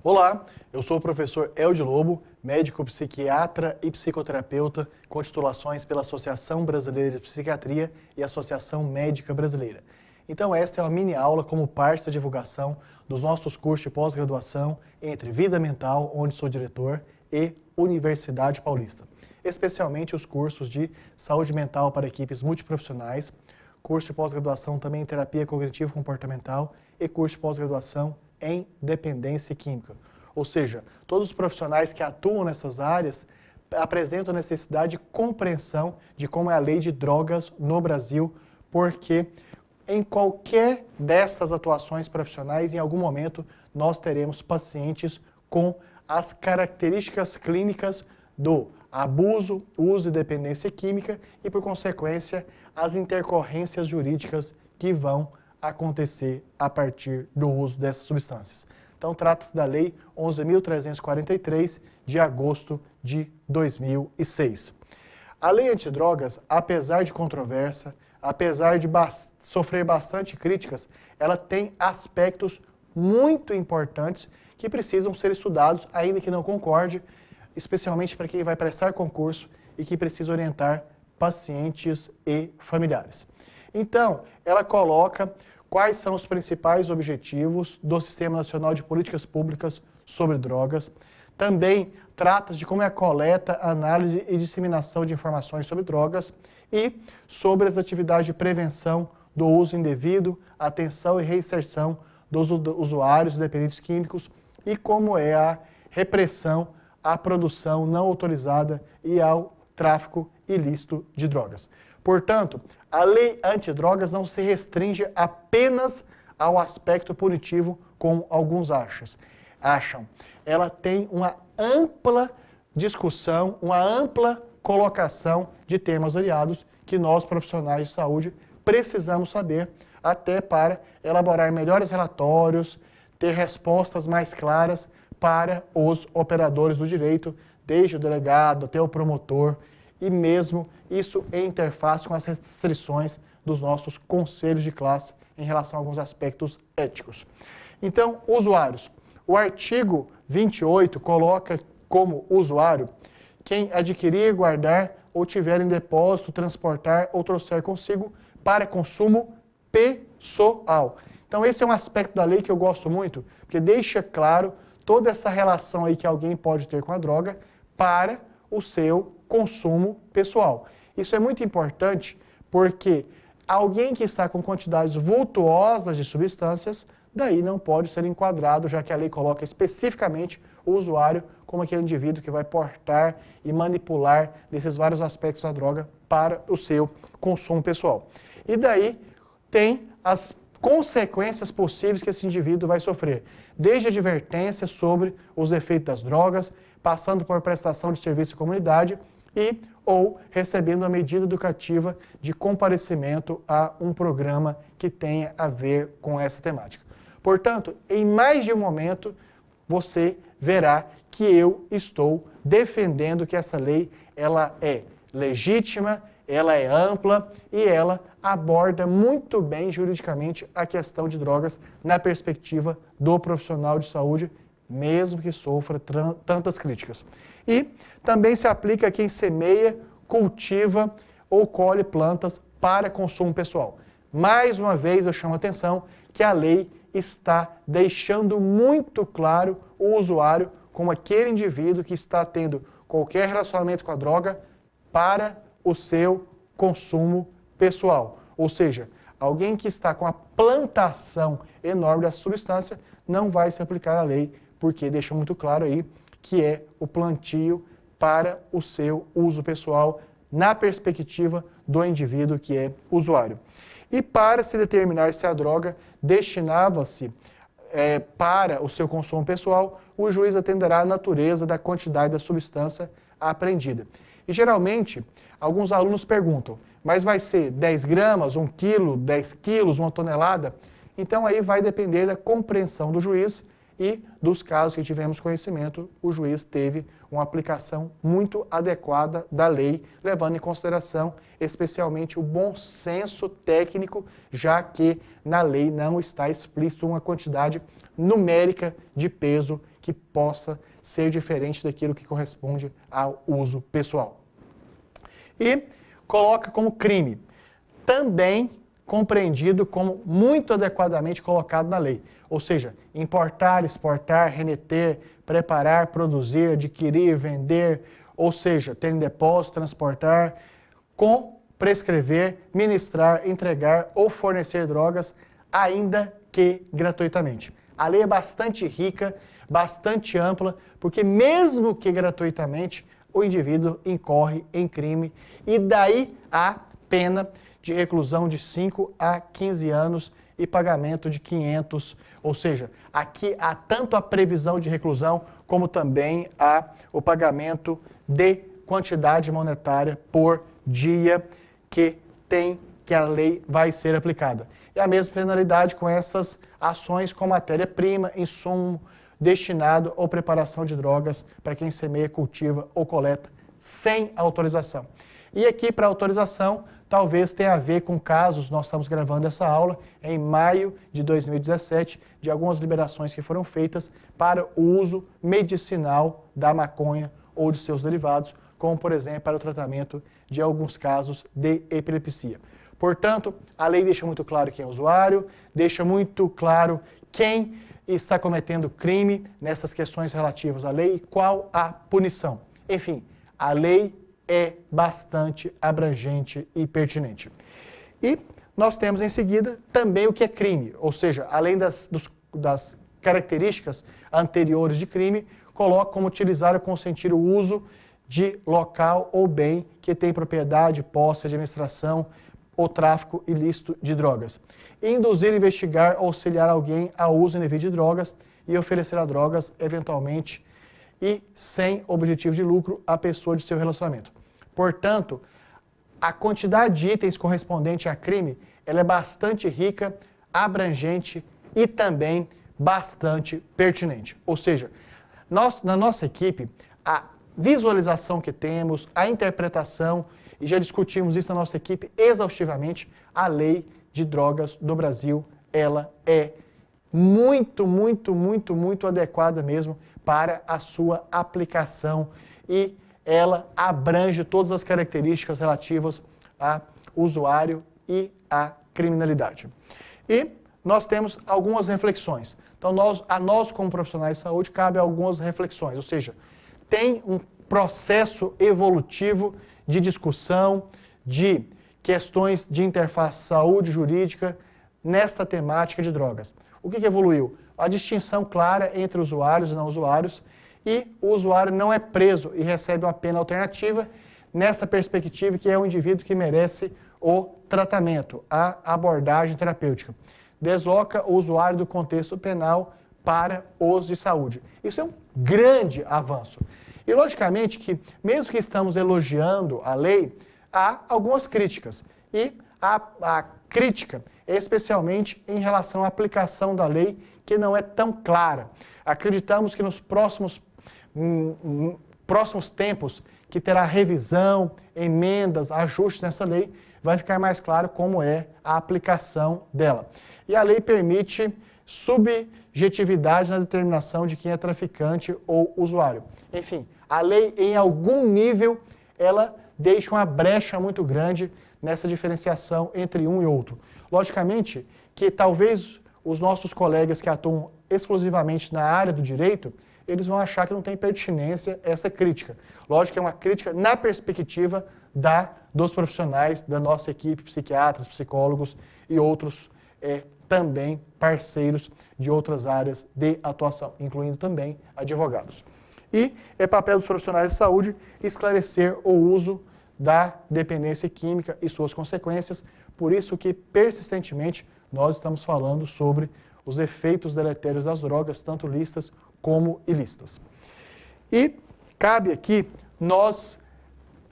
Olá, eu sou o professor Eldio Lobo, médico psiquiatra e psicoterapeuta com titulações pela Associação Brasileira de Psiquiatria e Associação Médica Brasileira. Então esta é uma mini aula como parte da divulgação dos nossos cursos de pós-graduação entre Vida Mental, onde sou diretor, e Universidade Paulista. Especialmente os cursos de Saúde Mental para equipes multiprofissionais, curso de pós-graduação também em Terapia Cognitivo-Comportamental e curso de pós-graduação em Dependência Química. Ou seja, todos os profissionais que atuam nessas áreas apresentam necessidade de compreensão de como é a lei de drogas no Brasil, porque em qualquer destas atuações profissionais, em algum momento, nós teremos pacientes com as características clínicas do abuso, uso e dependência química e, por consequência, as intercorrências jurídicas que vão acontecer a partir do uso dessas substâncias. Então, trata-se da Lei 11.343, de agosto de 2006. A Lei Antidrogas, apesar de controvérsia, apesar de sofrer bastante críticas, ela tem aspectos muito importantes que precisam ser estudados, ainda que não concorde, especialmente para quem vai prestar concurso e que precisa orientar pacientes e familiares. Então, ela coloca quais são os principais objetivos do Sistema Nacional de Políticas Públicas sobre Drogas. Também trata de como é a coleta, análise e disseminação de informações sobre drogas e sobre as atividades de prevenção do uso indevido, atenção e reinserção dos usuários dependentes químicos e como é a repressão à produção não autorizada e ao tráfico ilícito de drogas. Portanto, a lei antidrogas não se restringe apenas ao aspecto punitivo, como alguns acham. Ela tem uma ampla discussão, uma ampla colocação de temas variados que nós, profissionais de saúde, precisamos saber até para elaborar melhores relatórios, ter respostas mais claras para os operadores do direito, desde o delegado até o promotor, e mesmo isso em interface com as restrições dos nossos conselhos de classe em relação a alguns aspectos éticos. Então, usuários. O artigo 28 coloca como usuário quem adquirir, guardar ou tiver em depósito, transportar ou trouxer consigo para consumo pessoal. Então, esse é um aspecto da lei que eu gosto muito, porque deixa claro toda essa relação aí que alguém pode ter com a droga para o seu consumo pessoal. Isso é muito importante porque alguém que está com quantidades vultuosas de substâncias, daí não pode ser enquadrado, já que a lei coloca especificamente o usuário como aquele indivíduo que vai portar e manipular desses vários aspectos da droga para o seu consumo pessoal. E daí tem as consequências possíveis que esse indivíduo vai sofrer, desde advertência sobre os efeitos das drogas, passando por prestação de serviço à comunidade e ou recebendo a medida educativa de comparecimento a um programa que tenha a ver com essa temática. Portanto, em mais de um momento, você verá que eu estou defendendo que essa lei ela é legítima, ela é ampla e ela aborda muito bem juridicamente a questão de drogas na perspectiva do profissional de saúde, mesmo que sofra tantas críticas. E também se aplica a quem semeia, cultiva ou colhe plantas para consumo pessoal. Mais uma vez eu chamo a atenção que a lei está deixando muito claro o usuário como aquele indivíduo que está tendo qualquer relacionamento com a droga para o seu consumo pessoal. Ou seja, alguém que está com a plantação enorme dessa substância não vai se aplicar a lei, porque deixa muito claro aí que é o plantio para o seu uso pessoal na perspectiva do indivíduo que é usuário. E para se determinar se a droga destinava-se para o seu consumo pessoal, o juiz atenderá à natureza da quantidade da substância apreendida. E geralmente, alguns alunos perguntam, mas vai ser 10 gramas, 1 quilo, 10 quilos, 1 tonelada? Então aí vai depender da compreensão do juiz e dos casos que tivemos conhecimento, o juiz teve uma aplicação muito adequada da lei, levando em consideração especialmente o bom senso técnico, já que na lei não está explícito uma quantidade numérica de peso que possa ser diferente daquilo que corresponde ao uso pessoal. E coloca como crime, também compreendido como muito adequadamente colocado na lei. Ou seja, importar, exportar, remeter, preparar, produzir, adquirir, vender, ou seja, ter em depósito, transportar, com prescrever, ministrar, entregar ou fornecer drogas, ainda que gratuitamente. A lei é bastante rica, bastante ampla, porque mesmo que gratuitamente, o indivíduo incorre em crime e daí a pena de reclusão de 5 a 15 anos e pagamento de 500, ou seja, aqui há tanto a previsão de reclusão como também há o pagamento de quantidade monetária por dia que a lei vai ser aplicada. E a mesma penalidade com essas ações com matéria-prima, insumo, destinado ou preparação de drogas para quem semeia, cultiva ou coleta sem autorização. E aqui para autorização, talvez tenha a ver com casos, nós estamos gravando essa aula em maio de 2017, de algumas liberações que foram feitas para o uso medicinal da maconha ou de seus derivados, como por exemplo para o tratamento de alguns casos de epilepsia. Portanto, a lei deixa muito claro quem é o usuário, deixa muito claro quem está cometendo crime nessas questões relativas à lei e qual a punição. Enfim, a lei é bastante abrangente e pertinente. E nós temos em seguida também o que é crime, ou seja, além das características anteriores de crime, coloca como utilizar ou consentir o uso de local ou bem que tem propriedade, posse, administração ou tráfico ilícito de drogas. Induzir, investigar ou auxiliar alguém ao uso indevido de drogas e oferecer a drogas, eventualmente, e sem objetivo de lucro à pessoa de seu relacionamento. Portanto, a quantidade de itens correspondente a crime, ela é bastante rica, abrangente e também bastante pertinente. Ou seja, na nossa equipe, a visualização que temos, a interpretação, e já discutimos isso na nossa equipe exaustivamente, a lei de drogas do Brasil, ela é muito adequada mesmo para a sua aplicação e ela abrange todas as características relativas ao usuário e à criminalidade. E nós temos algumas reflexões. Então, nós como profissionais de saúde, cabe algumas reflexões, ou seja, tem um processo evolutivo de discussão, de questões de interface saúde jurídica nesta temática de drogas. O que evoluiu? A distinção clara entre usuários e não usuários, e o usuário não é preso e recebe uma pena alternativa nessa perspectiva que é o indivíduo que merece o tratamento, a abordagem terapêutica. Desloca o usuário do contexto penal para os de saúde. Isso é um grande avanço. E, logicamente, que mesmo que estamos elogiando a lei, há algumas críticas. E a crítica é especialmente em relação à aplicação da lei, que não é tão clara. Acreditamos que nos próximos tempos, que terá revisão, emendas, ajustes nessa lei, vai ficar mais claro como é a aplicação dela. E a lei permite subjetividade na determinação de quem é traficante ou usuário. Enfim, a lei, em algum nível, ela deixa uma brecha muito grande nessa diferenciação entre um e outro. Logicamente que talvez os nossos colegas que atuam exclusivamente na área do direito, eles vão achar que não tem pertinência essa crítica. Lógico que é uma crítica na perspectiva dos profissionais da nossa equipe, psiquiatras, psicólogos e outros também parceiros de outras áreas de atuação, incluindo também advogados. E é papel dos profissionais de saúde esclarecer o uso da dependência química e suas consequências, por isso que persistentemente nós estamos falando sobre os efeitos deletérios das drogas, tanto lícitas como ilícitas. E cabe aqui nós,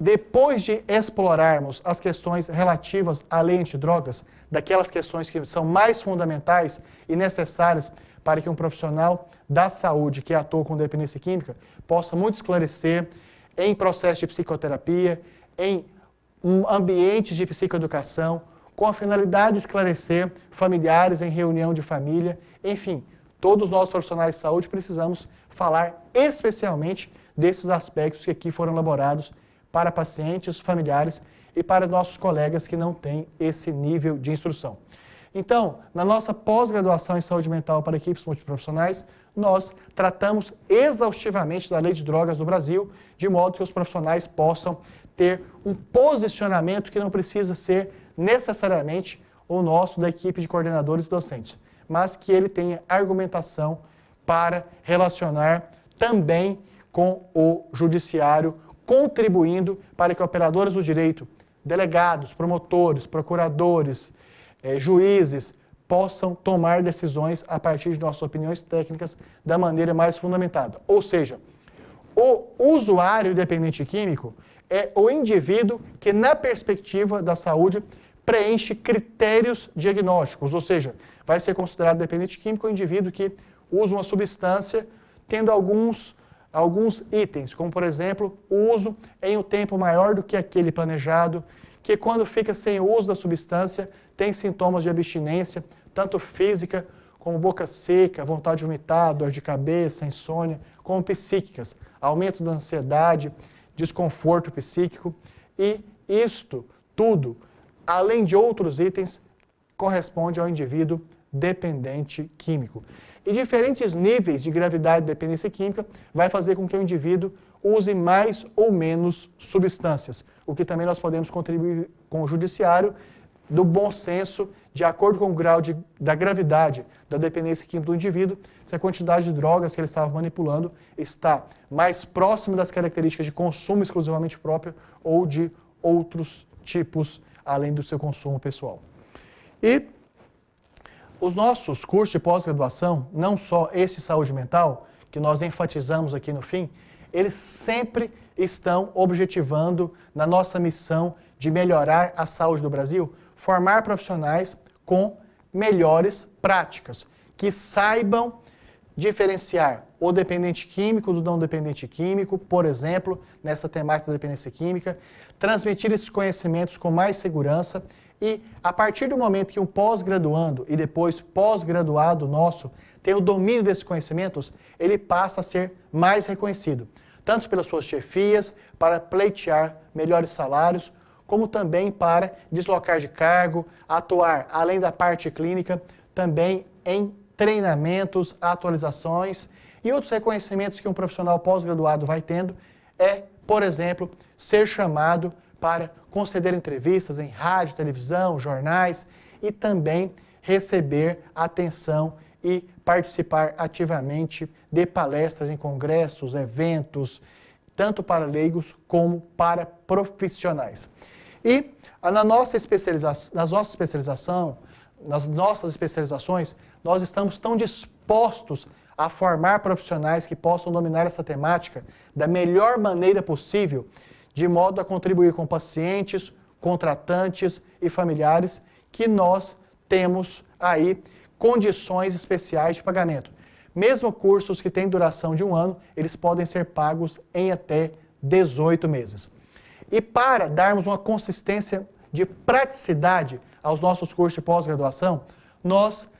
depois de explorarmos as questões relativas à lei antidrogas, daquelas questões que são mais fundamentais e necessárias para que um profissional da saúde que atua com dependência química possa muito esclarecer em processo de psicoterapia, em ambientes de psicoeducação, com a finalidade de esclarecer familiares em reunião de família, enfim, todos nós profissionais de saúde precisamos falar especialmente desses aspectos que aqui foram elaborados para pacientes, familiares e para nossos colegas que não têm esse nível de instrução. Então, na nossa pós-graduação em saúde mental para equipes multiprofissionais, nós tratamos exaustivamente da lei de drogas do Brasil, de modo que os profissionais possam ter um posicionamento que não precisa ser necessariamente o nosso da equipe de coordenadores e docentes, mas que ele tenha argumentação para relacionar também com o judiciário, contribuindo para que operadores do direito, delegados, promotores, procuradores, juízes, possam tomar decisões a partir de nossas opiniões técnicas da maneira mais fundamentada. Ou seja, o usuário dependente químico é o indivíduo que, na perspectiva da saúde, preenche critérios diagnósticos, ou seja, vai ser considerado dependente químico o indivíduo que usa uma substância tendo alguns itens, como por exemplo, o uso em um tempo maior do que aquele planejado, que quando fica sem o uso da substância tem sintomas de abstinência, tanto física como boca seca, vontade de vomitar, dor de cabeça, insônia, como psíquicas, aumento da ansiedade, desconforto psíquico, e isto tudo, além de outros itens, corresponde ao indivíduo dependente químico. E diferentes níveis de gravidade de dependência química vai fazer com que o indivíduo use mais ou menos substâncias, o que também nós podemos contribuir com o judiciário do bom senso, de acordo com o grau da gravidade da dependência química do indivíduo, se a quantidade de drogas que ele estava manipulando está mais próxima das características de consumo exclusivamente próprio ou de outros tipos, além do seu consumo pessoal. E os nossos cursos de pós-graduação, não só esse saúde mental, que nós enfatizamos aqui no fim, eles sempre estão objetivando, na nossa missão de melhorar a saúde do Brasil, formar profissionais com melhores práticas, que saibam diferenciar o dependente químico do não dependente químico, por exemplo, nessa temática da dependência química, transmitir esses conhecimentos com mais segurança e, a partir do momento que um pós-graduando e depois pós-graduado nosso tem o domínio desses conhecimentos, ele passa a ser mais reconhecido, tanto pelas suas chefias, para pleitear melhores salários, como também para deslocar de cargo, atuar, além da parte clínica, também em treinamentos, atualizações e outros reconhecimentos que um profissional pós-graduado vai tendo é, por exemplo, ser chamado para conceder entrevistas em rádio, televisão, jornais e também receber atenção e participar ativamente de palestras em congressos, eventos, tanto para leigos como para profissionais. E nas nossas especializações, nós estamos tão dispostos a formar profissionais que possam dominar essa temática da melhor maneira possível, de modo a contribuir com pacientes, contratantes e familiares, que nós temos aí condições especiais de pagamento. Mesmo cursos que têm duração de 1 ano, eles podem ser pagos em até 18 meses. E para darmos uma consistência de praticidade aos nossos cursos de pós-graduação, nós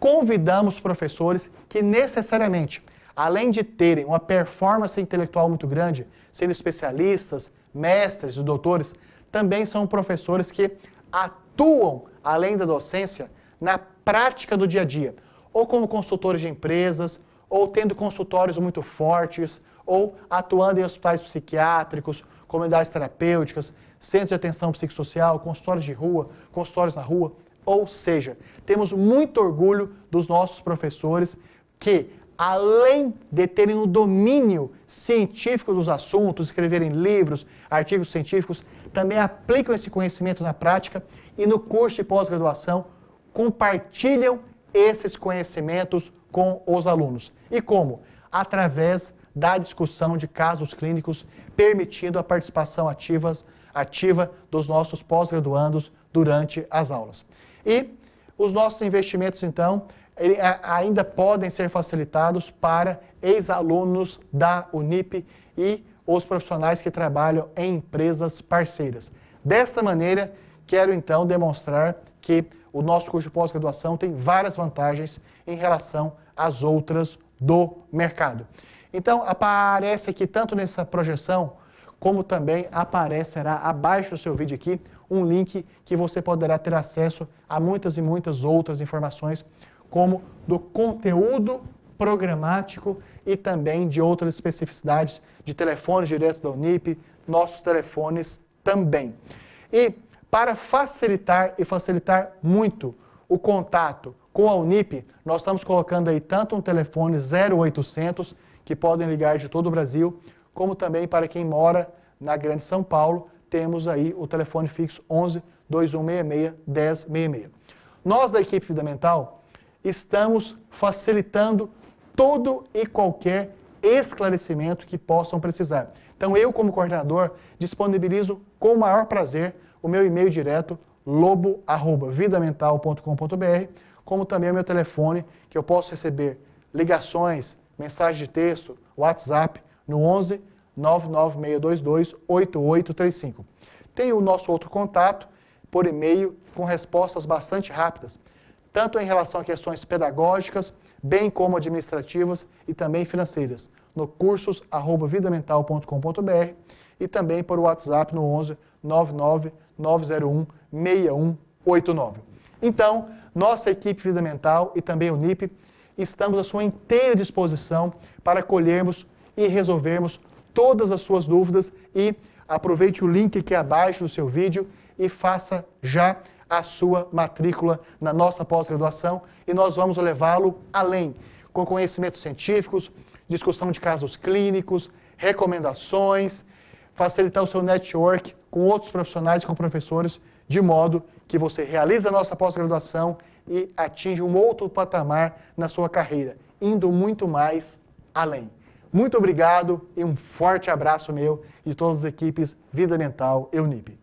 convidamos professores que necessariamente, além de terem uma performance intelectual muito grande, sendo especialistas, mestres e doutores, também são professores que atuam, além da docência, na prática do dia a dia, ou como consultores de empresas, ou tendo consultórios muito fortes, ou atuando em hospitais psiquiátricos, comunidades terapêuticas, centros de atenção psicossocial, consultórios de rua, consultórios na rua. Ou seja, temos muito orgulho dos nossos professores que, além de terem um domínio científico dos assuntos, escreverem livros, artigos científicos, também aplicam esse conhecimento na prática e no curso de pós-graduação compartilham esses conhecimentos com os alunos. E como? Através da discussão de casos clínicos, permitindo a participação ativa dos nossos pós-graduandos durante as aulas. E os nossos investimentos, então, ainda podem ser facilitados para ex-alunos da Unip e os profissionais que trabalham em empresas parceiras. Desta maneira, quero então demonstrar que o nosso curso de pós-graduação tem várias vantagens em relação às outras do mercado. Então, aparece aqui tanto nessa projeção, como também aparecerá abaixo do seu vídeo aqui um link que você poderá ter acesso a muitas e muitas outras informações, como do conteúdo programático e também de outras especificidades de telefones direto da Unip, nossos telefones também. E para facilitar muito o contato com a Unip, nós estamos colocando aí tanto um telefone 0800, que podem ligar de todo o Brasil, como também para quem mora na Grande São Paulo, temos aí o telefone fixo 11 2166 1066. Nós da equipe Vida Mental estamos facilitando todo e qualquer esclarecimento que possam precisar. Então eu, como coordenador, disponibilizo com o maior prazer o meu e-mail direto, lobo@vidamental.com.br, como também o meu telefone, que eu posso receber ligações, mensagem de texto, WhatsApp, no 11 99622 8835. Tem o nosso outro contato por e-mail com respostas bastante rápidas, tanto em relação a questões pedagógicas, bem como administrativas e também financeiras, no cursos@vidamental.com.br e também por WhatsApp no 11 99 901 6189. Então, nossa equipe Vida Mental e também o NIP estamos à sua inteira disposição para acolhermos e resolvermos todas as suas dúvidas e aproveite o link aqui abaixo do seu vídeo e faça já a sua matrícula na nossa pós-graduação e nós vamos levá-lo além, com conhecimentos científicos, discussão de casos clínicos, recomendações, facilitar o seu network com outros profissionais e com professores, de modo que você realize a nossa pós-graduação e atinja um outro patamar na sua carreira, indo muito mais além. Muito obrigado e um forte abraço meu e de todas as equipes Vida Mental e Unip.